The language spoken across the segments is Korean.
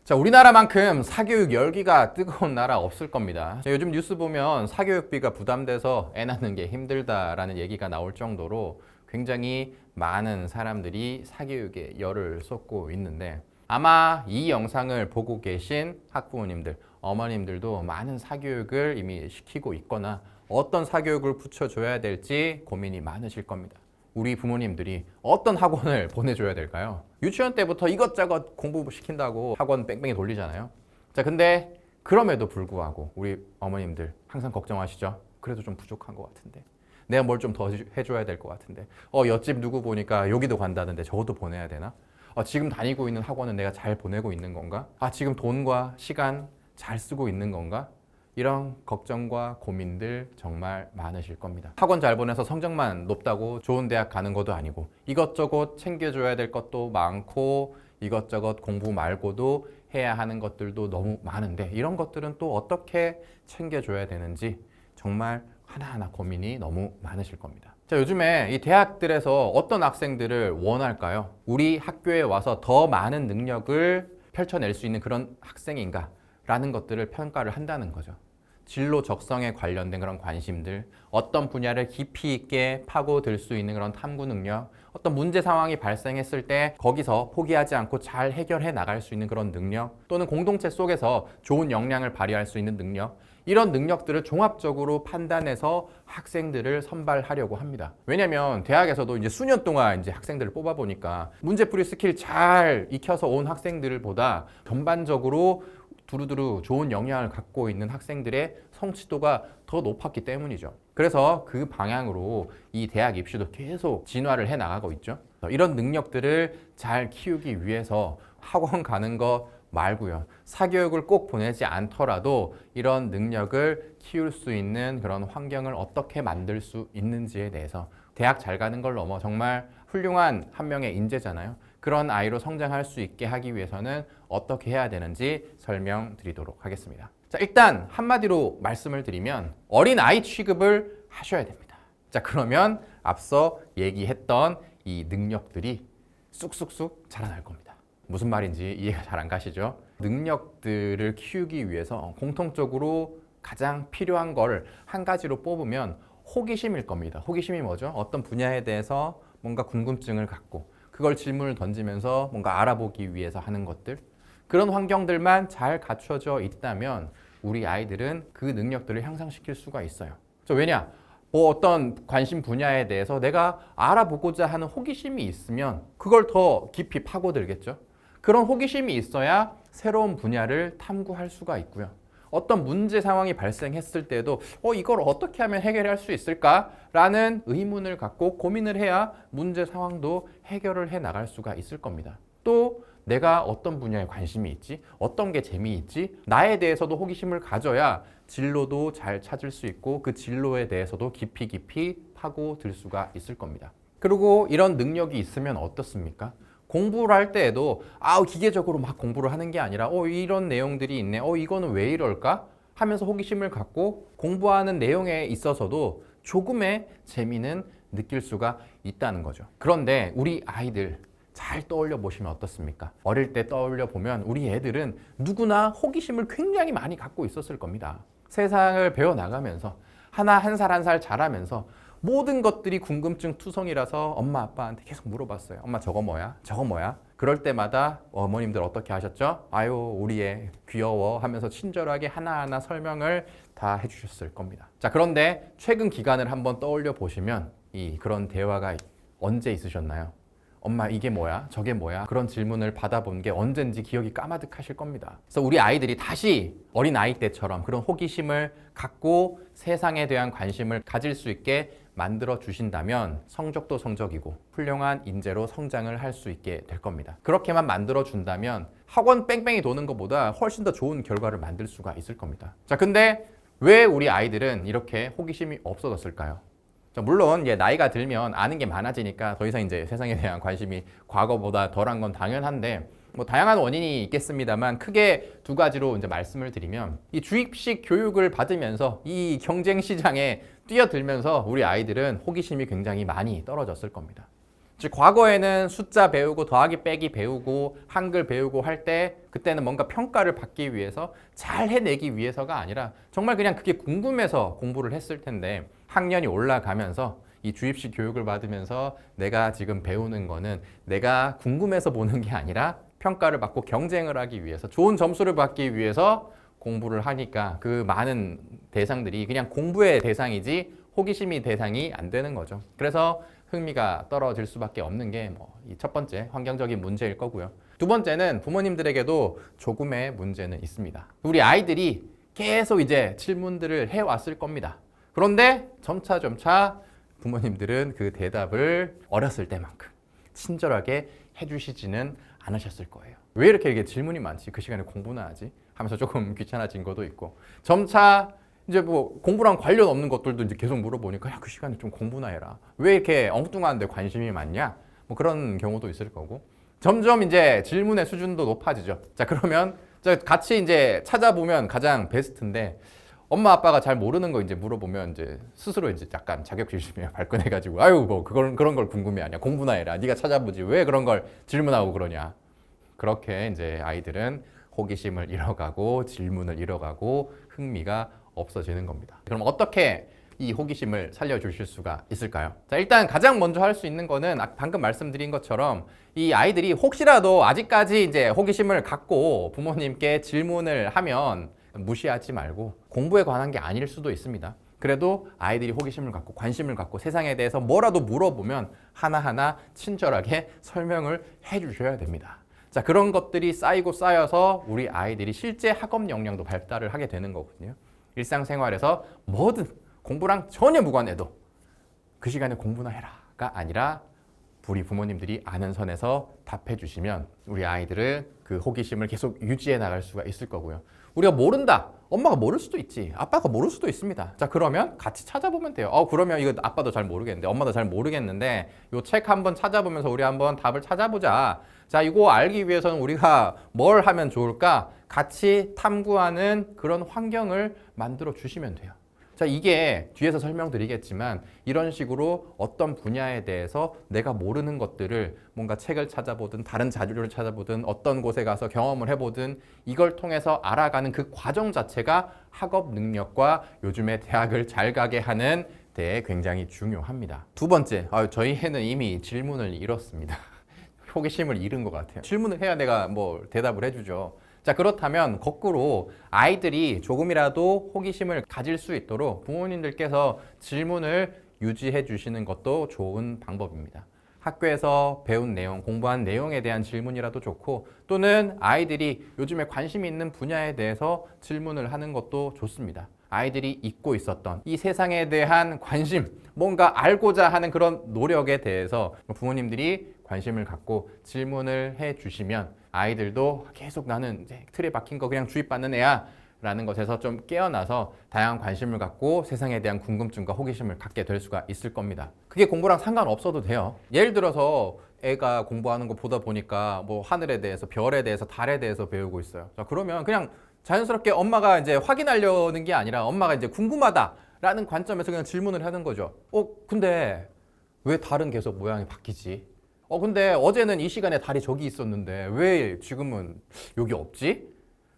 자, 우리나라만큼 사교육 열기가 뜨거운 나라 없을 겁니다. 자, 요즘 뉴스 보면 사교육비가 부담돼서 애 낳는 게 힘들다라는 얘기가 나올 정도로 굉장히 많은 사람들이 사교육에 열을 쏟고 있는데, 아마 이 영상을 보고 계신 학부모님들, 어머님들도 많은 사교육을 이미 시키고 있거나 어떤 사교육을 붙여줘야 될지 고민이 많으실 겁니다. 우리 부모님들이 어떤 학원을 보내줘야 될까요? 유치원 때부터 이것저것 공부 시킨다고 학원 뺑뺑이 돌리잖아요. 자, 근데 그럼에도 불구하고 우리 어머님들 항상 걱정하시죠? 그래도 좀 부족한 것 같은데, 내가 뭘 좀 더 해줘야 될 것 같은데, 옆집 누구 보니까 여기도 간다는데 저것도 보내야 되나? 지금 다니고 있는 학원은 내가 잘 보내고 있는 건가? 지금 돈과 시간 잘 쓰고 있는 건가? 이런 걱정과 고민들 정말 많으실 겁니다. 학원 잘 보내서 성적만 높다고 좋은 대학 가는 것도 아니고, 이것저것 챙겨줘야 될 것도 많고, 이것저것 공부 말고도 해야 하는 것들도 너무 많은데, 이런 것들은 또 어떻게 챙겨줘야 되는지 정말 하나하나 고민이 너무 많으실 겁니다. 자, 요즘에 이 대학들에서 어떤 학생들을 원할까요? 우리 학교에 와서 더 많은 능력을 펼쳐낼 수 있는 그런 학생인가? 라는 것들을 평가를 한다는 거죠. 진로 적성에 관련된 그런 관심들, 어떤 분야를 깊이 있게 파고들 수 있는 그런 탐구 능력, 어떤 문제 상황이 발생했을 때 거기서 포기하지 않고 잘 해결해 나갈 수 있는 그런 능력, 또는 공동체 속에서 좋은 역량을 발휘할 수 있는 능력, 이런 능력들을 종합적으로 판단해서 학생들을 선발하려고 합니다. 왜냐면 대학에서도 이제 수년 동안 이제 학생들을 뽑아보니까 문제풀이 스킬 잘 익혀서 온 학생들보다 전반적으로 두루두루 좋은 역량을 갖고 있는 학생들의 성취도가 더 높았기 때문이죠. 그래서 그 방향으로 이 대학 입시도 계속 진화를 해 나가고 있죠. 이런 능력들을 잘 키우기 위해서 학원 가는 거 말고요, 사교육을 꼭 보내지 않더라도 이런 능력을 키울 수 있는 그런 환경을 어떻게 만들 수 있는지에 대해서, 대학 잘 가는 걸 넘어 정말 훌륭한 한 명의 인재잖아요. 그런 아이로 성장할 수 있게 하기 위해서는 어떻게 해야 되는지 설명드리도록 하겠습니다. 자, 일단 한마디로 말씀을 드리면 어린 아이 취급을 하셔야 됩니다. 자, 그러면 앞서 얘기했던 이 능력들이 쑥쑥쑥 자라날 겁니다. 무슨 말인지 이해가 잘 안 가시죠? 능력들을 키우기 위해서 공통적으로 가장 필요한 걸 한 가지로 뽑으면 호기심일 겁니다. 호기심이 뭐죠? 어떤 분야에 대해서 뭔가 궁금증을 갖고 그걸 질문을 던지면서 뭔가 알아보기 위해서 하는 것들, 그런 환경들만 잘 갖춰져 있다면 우리 아이들은 그 능력들을 향상시킬 수가 있어요. 왜냐? 어떤 관심 분야에 대해서 내가 알아보고자 하는 호기심이 있으면 그걸 더 깊이 파고들겠죠. 그런 호기심이 있어야 새로운 분야를 탐구할 수가 있고요. 어떤 문제 상황이 발생했을 때도 이걸 어떻게 하면 해결할 수 있을까라는 의문을 갖고 고민을 해야 문제 상황도 해결을 해 나갈 수가 있을 겁니다. 또 내가 어떤 분야에 관심이 있지? 어떤 게 재미있지? 나에 대해서도 호기심을 가져야 진로도 잘 찾을 수 있고 그 진로에 대해서도 깊이 파고들 수가 있을 겁니다. 그리고 이런 능력이 있으면 어떻습니까? 공부를 할 때에도 기계적으로 막 공부를 하는 게 아니라 이런 내용들이 있네, 이거는 왜 이럴까? 하면서 호기심을 갖고 공부하는 내용에 있어서도 조금의 재미는 느낄 수가 있다는 거죠. 그런데 우리 아이들 잘 떠올려 보시면 어떻습니까? 어릴 때 떠올려 보면 우리 애들은 누구나 호기심을 굉장히 많이 갖고 있었을 겁니다. 세상을 배워나가면서 한 살 한 살 자라면서 모든 것들이 궁금증 투성이라서 엄마 아빠한테 계속 물어봤어요. 엄마 저거 뭐야? 저거 뭐야? 그럴 때마다 어머님들 어떻게 하셨죠? 아유 우리 애 귀여워 하면서 친절하게 하나하나 설명을 다 해주셨을 겁니다. 자, 그런데 최근 기간을 한번 떠올려 보시면 그런 대화가 언제 있으셨나요? 엄마 이게 뭐야? 저게 뭐야? 그런 질문을 받아본 게 언젠지 기억이 까마득하실 겁니다. 그래서 우리 아이들이 다시 어린 아이 때처럼 그런 호기심을 갖고 세상에 대한 관심을 가질 수 있게 만들어 주신다면 성적도 성적이고 훌륭한 인재로 성장을 할 수 있게 될 겁니다. 그렇게만 만들어 준다면 학원 뺑뺑이 도는 것보다 훨씬 더 좋은 결과를 만들 수가 있을 겁니다. 자, 근데 왜 우리 아이들은 이렇게 호기심이 없어졌을까요? 물론 나이가 들면 아는 게 많아지니까 더 이상 이제 세상에 대한 관심이 과거보다 덜한 건 당연한데, 다양한 원인이 있겠습니다만 크게 두 가지로 이제 말씀을 드리면, 이 주입식 교육을 받으면서 이 경쟁 시장에 뛰어들면서 우리 아이들은 호기심이 굉장히 많이 떨어졌을 겁니다. 즉 과거에는 숫자 배우고 더하기 빼기 배우고 한글 배우고 할 때 그때는 뭔가 평가를 받기 위해서 잘 해내기 위해서가 아니라 정말 그냥 그게 궁금해서 공부를 했을 텐데 학년이 올라가면서 이 주입식 교육을 받으면서 내가 지금 배우는 거는 내가 궁금해서 보는 게 아니라 평가를 받고 경쟁을 하기 위해서 좋은 점수를 받기 위해서 공부를 하니까 그 많은 대상들이 그냥 공부의 대상이지 호기심이 대상이 안 되는 거죠. 그래서 흥미가 떨어질 수밖에 없는 게 이 첫 번째 환경적인 문제일 거고요. 두 번째는 부모님들에게도 조금의 문제는 있습니다. 우리 아이들이 계속 이제 질문들을 해왔을 겁니다. 그런데 점차 부모님들은 그 대답을 어렸을 때만큼 친절하게 해주시지는 않으셨을 거예요. 왜 이렇게 질문이 많지? 그 시간에 공부나 하지? 하면서 조금 귀찮아진 것도 있고 점차 이제 뭐 공부랑 관련 없는 것들도 이제 계속 물어보니까 야, 그 시간에 좀 공부나 해라. 왜 이렇게 엉뚱한 데 관심이 많냐? 뭐 그런 경우도 있을 거고 점점 이제 질문의 수준도 높아지죠. 자, 그러면 같이 이제 찾아보면 가장 베스트인데 엄마 아빠가 잘 모르는 거 이제 물어보면 이제 스스로 이제 약간 자격지심에 발끈해가지고 아유 뭐 그런 걸 궁금해하냐 공부나 해라 네가 찾아보지 왜 그런 걸 질문하고 그러냐 그렇게 이제 아이들은 호기심을 잃어가고 질문을 잃어가고 흥미가 없어지는 겁니다. 그럼 어떻게 이 호기심을 살려주실 수가 있을까요? 자, 일단 가장 먼저 할 수 있는 거는 방금 말씀드린 것처럼 이 아이들이 혹시라도 아직까지 이제 호기심을 갖고 부모님께 질문을 하면 무시하지 말고 공부에 관한 게 아닐 수도 있습니다. 그래도 아이들이 호기심을 갖고 관심을 갖고 세상에 대해서 뭐라도 물어보면 하나하나 친절하게 설명을 해주셔야 됩니다. 자, 그런 것들이 쌓이고 쌓여서 우리 아이들이 실제 학업 역량도 발달을 하게 되는 거거든요. 일상생활에서 뭐든 공부랑 전혀 무관해도 그 시간에 공부나 해라가 아니라 우리 부모님들이 아는 선에서 답해 주시면 우리 아이들은 그 호기심을 계속 유지해 나갈 수가 있을 거고요. 우리가 모른다. 엄마가 모를 수도 있지. 아빠가 모를 수도 있습니다. 자, 그러면 같이 찾아보면 돼요. 그러면 이거 아빠도 잘 모르겠는데 엄마도 잘 모르겠는데 요 책 한번 찾아보면서 우리 한번 답을 찾아보자. 자, 이거 알기 위해서는 우리가 뭘 하면 좋을까? 같이 탐구하는 그런 환경을 만들어 주시면 돼요. 자, 이게 뒤에서 설명드리겠지만 이런 식으로 어떤 분야에 대해서 내가 모르는 것들을 뭔가 책을 찾아보든 다른 자료를 찾아보든 어떤 곳에 가서 경험을 해보든 이걸 통해서 알아가는 그 과정 자체가 학업 능력과 요즘에 대학을 잘 가게 하는 데 굉장히 중요합니다. 두 번째, 저희 애는 이미 질문을 잃었습니다. 호기심을 잃은 것 같아요. 질문을 해야 내가 뭐 대답을 해주죠. 자, 그렇다면 거꾸로 아이들이 조금이라도 호기심을 가질 수 있도록 부모님들께서 질문을 유지해 주시는 것도 좋은 방법입니다. 학교에서 배운 내용, 공부한 내용에 대한 질문이라도 좋고 또는 아이들이 요즘에 관심이 있는 분야에 대해서 질문을 하는 것도 좋습니다. 아이들이 잊고 있었던 이 세상에 대한 관심, 뭔가 알고자 하는 그런 노력에 대해서 부모님들이 관심을 갖고 질문을 해 주시면 아이들도 계속 나는 이제 틀에 박힌 거 그냥 주입받는 애야 라는 것에서 좀 깨어나서 다양한 관심을 갖고 세상에 대한 궁금증과 호기심을 갖게 될 수가 있을 겁니다. 그게 공부랑 상관없어도 돼요. 예를 들어서 애가 공부하는 거 보다 보니까 뭐 하늘에 대해서, 별에 대해서, 달에 대해서 배우고 있어요. 자, 그러면 그냥 자연스럽게 엄마가 이제 확인하려는 게 아니라 엄마가 이제 궁금하다라는 관점에서 그냥 질문을 하는 거죠. 근데 왜 달은 계속 모양이 바뀌지? 근데 어제는 이 시간에 달이 저기 있었는데 왜 지금은 여기 없지?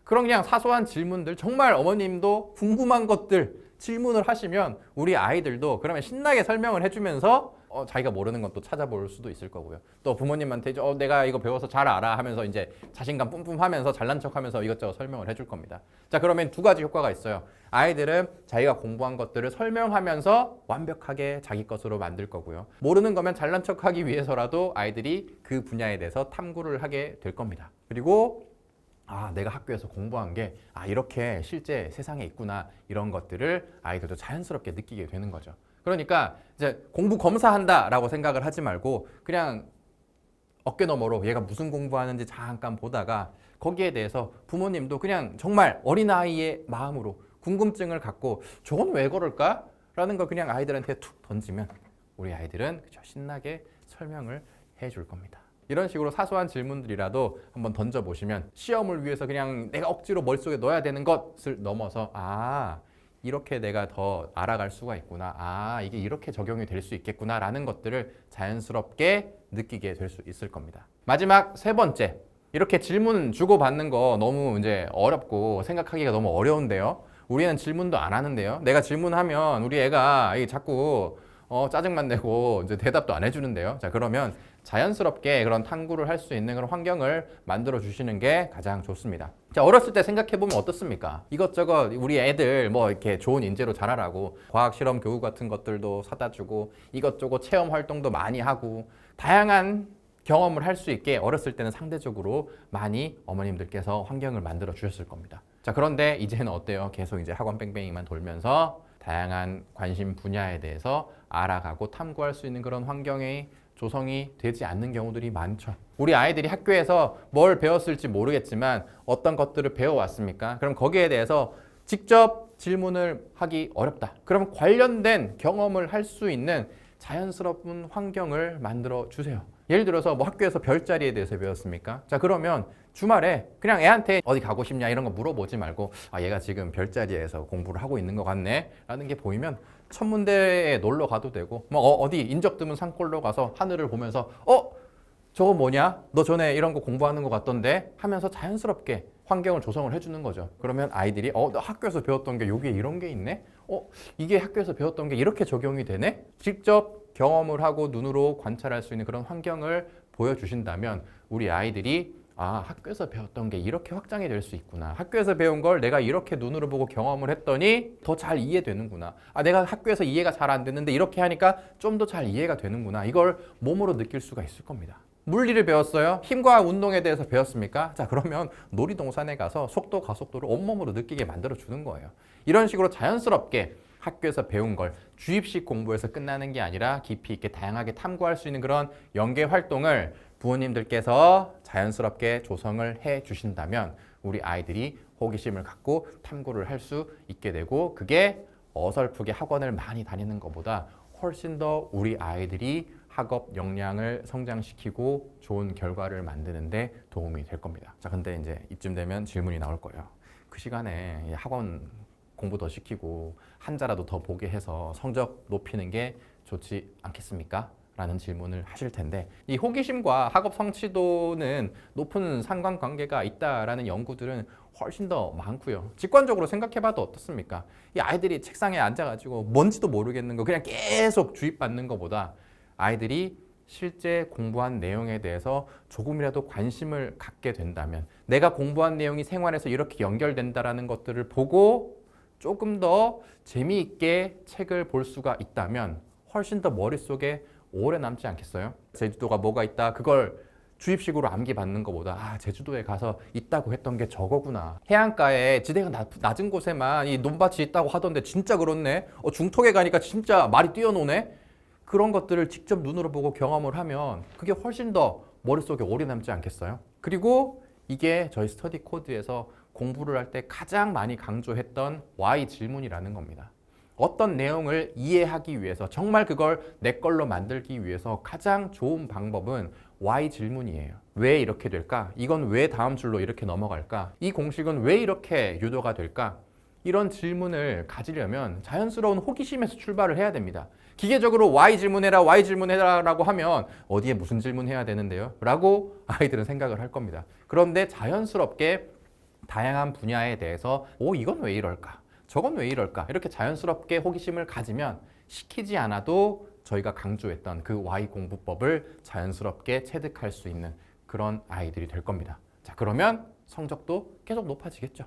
그런 그냥 사소한 질문들, 정말 어머님도 궁금한 것들 질문을 하시면 우리 아이들도 그러면 신나게 설명을 해주면서 자기가 모르는 건 또 찾아볼 수도 있을 거고요. 또 부모님한테 내가 이거 배워서 잘 알아 하면서 이제 자신감 뿜뿜하면서 잘난 척하면서 이것저것 설명을 해줄 겁니다. 자, 그러면 두 가지 효과가 있어요. 아이들은 자기가 공부한 것들을 설명하면서 완벽하게 자기 것으로 만들 거고요. 모르는 거면 잘난 척하기 위해서라도 아이들이 그 분야에 대해서 탐구를 하게 될 겁니다. 그리고 내가 학교에서 공부한 게 이렇게 실제 세상에 있구나 이런 것들을 아이들도 자연스럽게 느끼게 되는 거죠. 그러니까 이제 공부 검사한다라고 생각을 하지 말고 그냥 어깨너머로 얘가 무슨 공부하는지 잠깐 보다가 거기에 대해서 부모님도 그냥 정말 어린아이의 마음으로 궁금증을 갖고 저건 왜 그럴까? 라는 걸 그냥 아이들한테 툭 던지면 우리 아이들은 신나게 설명을 해줄 겁니다. 이런 식으로 사소한 질문들이라도 한번 던져보시면 시험을 위해서 그냥 내가 억지로 머릿속에 넣어야 되는 것을 넘어서 이렇게 내가 더 알아갈 수가 있구나. 아, 이게 이렇게 적용이 될 수 있겠구나라는 것들을 자연스럽게 느끼게 될 수 있을 겁니다. 마지막 세 번째. 이렇게 질문 주고받는 거 너무 이제 어렵고 생각하기가 너무 어려운데요. 우리 애는 질문도 안 하는데요. 내가 질문하면 우리 애가 자꾸 짜증만 내고 이제 대답도 안 해주는데요. 자, 그러면 자연스럽게 그런 탐구를 할 수 있는 그런 환경을 만들어 주시는 게 가장 좋습니다. 자, 어렸을 때 생각해 보면 어떻습니까? 이것저것 우리 애들 뭐 이렇게 좋은 인재로 자라라고 과학 실험 교구 같은 것들도 사다 주고 이것저것 체험 활동도 많이 하고 다양한 경험을 할 수 있게 어렸을 때는 상대적으로 많이 어머님들께서 환경을 만들어 주셨을 겁니다. 자, 그런데 이제는 어때요? 계속 이제 학원 뺑뺑이만 돌면서 다양한 관심 분야에 대해서 알아가고 탐구할 수 있는 그런 환경이 조성이 되지 않는 경우들이 많죠. 우리 아이들이 학교에서 뭘 배웠을지 모르겠지만 어떤 것들을 배워왔습니까? 그럼 거기에 대해서 직접 질문을 하기 어렵다. 그럼 관련된 경험을 할 수 있는 자연스러운 환경을 만들어 주세요. 예를 들어서 뭐 학교에서 별자리에 대해서 배웠습니까? 자, 그러면 주말에 그냥 애한테 어디 가고 싶냐 이런 거 물어보지 말고 아, 얘가 지금 별자리에서 공부를 하고 있는 것 같네 라는 게 보이면 천문대에 놀러 가도 되고 뭐 어디 인적 드문 산골로 가서 하늘을 보면서 저거 뭐냐? 너 전에 이런 거 공부하는 것 같던데 하면서 자연스럽게 환경을 조성을 해주는 거죠. 그러면 아이들이 너 학교에서 배웠던 게 여기에 이런 게 있네? 이게 학교에서 배웠던 게 이렇게 적용이 되네? 직접 경험을 하고 눈으로 관찰할 수 있는 그런 환경을 보여주신다면 우리 아이들이 아, 학교에서 배웠던 게 이렇게 확장이 될 수 있구나. 학교에서 배운 걸 내가 이렇게 눈으로 보고 경험을 했더니 더 잘 이해되는구나. 아, 내가 학교에서 이해가 잘 안 됐는데 이렇게 하니까 좀 더 잘 이해가 되는구나. 이걸 몸으로 느낄 수가 있을 겁니다. 물리를 배웠어요? 힘과 운동에 대해서 배웠습니까? 자, 그러면 놀이동산에 가서 속도, 가속도를 온몸으로 느끼게 만들어 주는 거예요. 이런 식으로 자연스럽게 학교에서 배운 걸 주입식 공부에서 끝나는 게 아니라 깊이 있게 다양하게 탐구할 수 있는 그런 연계 활동을 부모님들께서 자연스럽게 조성을 해 주신다면 우리 아이들이 호기심을 갖고 탐구를 할 수 있게 되고 그게 어설프게 학원을 많이 다니는 것보다 훨씬 더 우리 아이들이 학업 역량을 성장시키고 좋은 결과를 만드는데 도움이 될 겁니다. 자, 근데 이제 이쯤 되면 질문이 나올 거예요. 그 시간에 학원 공부 더 시키고 한자라도 더 보게 해서 성적 높이는 게 좋지 않겠습니까? 라는 질문을 하실 텐데 이 호기심과 학업 성취도는 높은 상관관계가 있다라는 연구들은 훨씬 더 많고요. 직관적으로 생각해봐도 어떻습니까? 이 아이들이 책상에 앉아가지고 뭔지도 모르겠는 거 그냥 계속 주입받는 것보다 아이들이 실제 공부한 내용에 대해서 조금이라도 관심을 갖게 된다면 내가 공부한 내용이 생활에서 이렇게 연결된다라는 것들을 보고 조금 더 재미있게 책을 볼 수가 있다면 훨씬 더 머릿속에 오래 남지 않겠어요? 제주도가 뭐가 있다 그걸 주입식으로 암기받는 것보다 아, 제주도에 가서 있다고 했던 게 저거구나. 해안가에 지대가 낮은 곳에만 이 논밭이 있다고 하던데 진짜 그렇네. 중턱에 가니까 진짜 말이 뛰어노네. 그런 것들을 직접 눈으로 보고 경험을 하면 그게 훨씬 더 머릿속에 오래 남지 않겠어요? 그리고 이게 저희 스터디 코드에서 공부를 할 때 가장 많이 강조했던 why 질문이라는 겁니다. 어떤 내용을 이해하기 위해서 정말 그걸 내 걸로 만들기 위해서 가장 좋은 방법은 why 질문이에요. 왜 이렇게 될까? 이건 왜 다음 줄로 이렇게 넘어갈까? 이 공식은 왜 이렇게 유도가 될까? 이런 질문을 가지려면 자연스러운 호기심에서 출발을 해야 됩니다. 기계적으로 why 질문해라 라고 하면 어디에 무슨 질문해야 되는데요? 라고 아이들은 생각을 할 겁니다. 그런데 자연스럽게 다양한 분야에 대해서 이건 왜 이럴까? 저건 왜 이럴까? 이렇게 자연스럽게 호기심을 가지면 시키지 않아도 저희가 강조했던 그 Y 공부법을 자연스럽게 체득할 수 있는 그런 아이들이 될 겁니다. 자, 그러면 성적도 계속 높아지겠죠.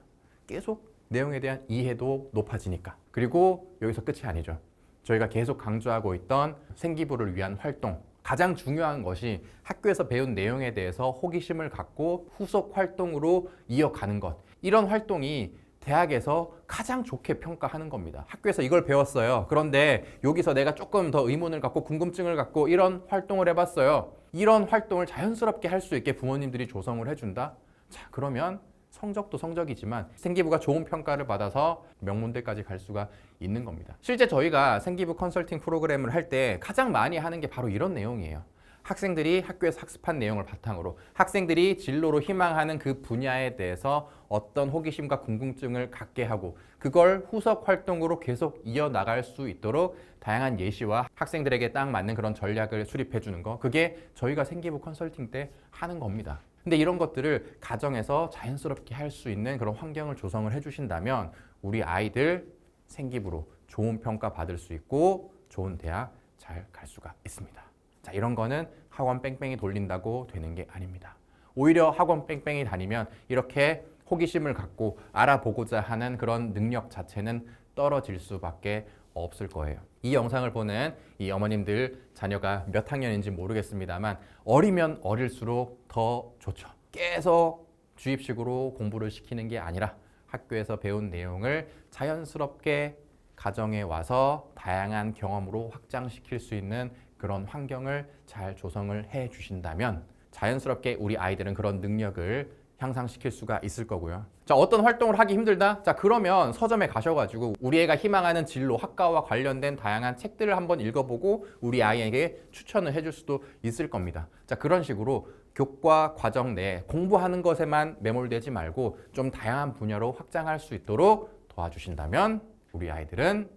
계속 내용에 대한 이해도 높아지니까. 그리고 여기서 끝이 아니죠. 저희가 계속 강조하고 있던 생기부를 위한 활동. 가장 중요한 것이 학교에서 배운 내용에 대해서 호기심을 갖고 후속 활동으로 이어가는 것. 이런 활동이 대학에서 가장 좋게 평가하는 겁니다. 학교에서 이걸 배웠어요. 그런데 여기서 내가 조금 더 의문을 갖고 궁금증을 갖고 이런 활동을 해봤어요. 이런 활동을 자연스럽게 할 수 있게 부모님들이 조성을 해준다? 자, 그러면 성적도 성적이지만 생기부가 좋은 평가를 받아서 명문대까지 갈 수가 있는 겁니다. 실제 저희가 생기부 컨설팅 프로그램을 할 때 가장 많이 하는 게 바로 이런 내용이에요. 학생들이 학교에서 학습한 내용을 바탕으로 학생들이 진로로 희망하는 그 분야에 대해서 어떤 호기심과 궁금증을 갖게 하고 그걸 후속 활동으로 계속 이어나갈 수 있도록 다양한 예시와 학생들에게 딱 맞는 그런 전략을 수립해 주는 거, 그게 저희가 생기부 컨설팅 때 하는 겁니다. 근데 이런 것들을 가정에서 자연스럽게 할 수 있는 그런 환경을 조성을 해주신다면 우리 아이들 생기부로 좋은 평가 받을 수 있고 좋은 대학 잘 갈 수가 있습니다. 자, 이런 거는 학원 뺑뺑이 돌린다고 되는 게 아닙니다. 오히려 학원 뺑뺑이 다니면 이렇게 호기심을 갖고 알아보고자 하는 그런 능력 자체는 떨어질 수밖에 없을 거예요. 이 영상을 보는 이 어머님들 자녀가 몇 학년인지 모르겠습니다만 어리면 어릴수록 더 좋죠. 계속 주입식으로 공부를 시키는 게 아니라 학교에서 배운 내용을 자연스럽게 가정에 와서 다양한 경험으로 확장시킬 수 있는 그런 환경을 잘 조성을 해 주신다면 자연스럽게 우리 아이들은 그런 능력을 향상시킬 수가 있을 거고요. 자, 어떤 활동을 하기 힘들다? 자, 그러면 서점에 가셔가지고 우리 애가 희망하는 진로, 학과와 관련된 다양한 책들을 한번 읽어보고 우리 아이에게 추천을 해줄 수도 있을 겁니다. 자, 그런 식으로 교과 과정 내에 공부하는 것에만 매몰되지 말고 좀 다양한 분야로 확장할 수 있도록 도와주신다면 우리 아이들은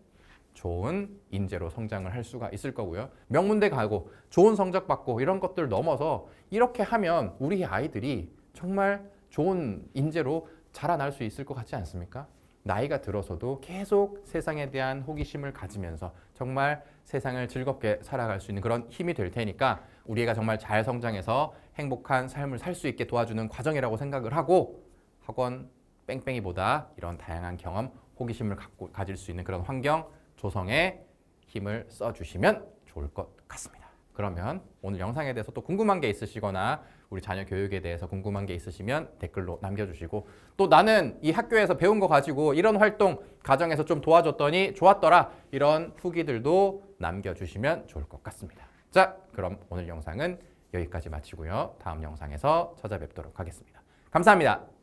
좋은 인재로 성장을 할 수가 있을 거고요. 명문대 가고 좋은 성적 받고 이런 것들 넘어서 이렇게 하면 우리 아이들이 정말 좋은 인재로 자라날 수 있을 것 같지 않습니까? 나이가 들어서도 계속 세상에 대한 호기심을 가지면서 정말 세상을 즐겁게 살아갈 수 있는 그런 힘이 될 테니까 우리 애가 정말 잘 성장해서 행복한 삶을 살 수 있게 도와주는 과정이라고 생각을 하고 학원 뺑뺑이보다 이런 다양한 경험, 호기심을 가질 수 있는 그런 환경 조성에 힘을 써주시면 좋을 것 같습니다. 그러면 오늘 영상에 대해서 또 궁금한 게 있으시거나 우리 자녀 교육에 대해서 궁금한 게 있으시면 댓글로 남겨주시고 또 나는 이 학교에서 배운 거 가지고 이런 활동 가정에서 좀 도와줬더니 좋았더라 이런 후기들도 남겨주시면 좋을 것 같습니다. 자, 그럼 오늘 영상은 여기까지 마치고요. 다음 영상에서 찾아뵙도록 하겠습니다. 감사합니다.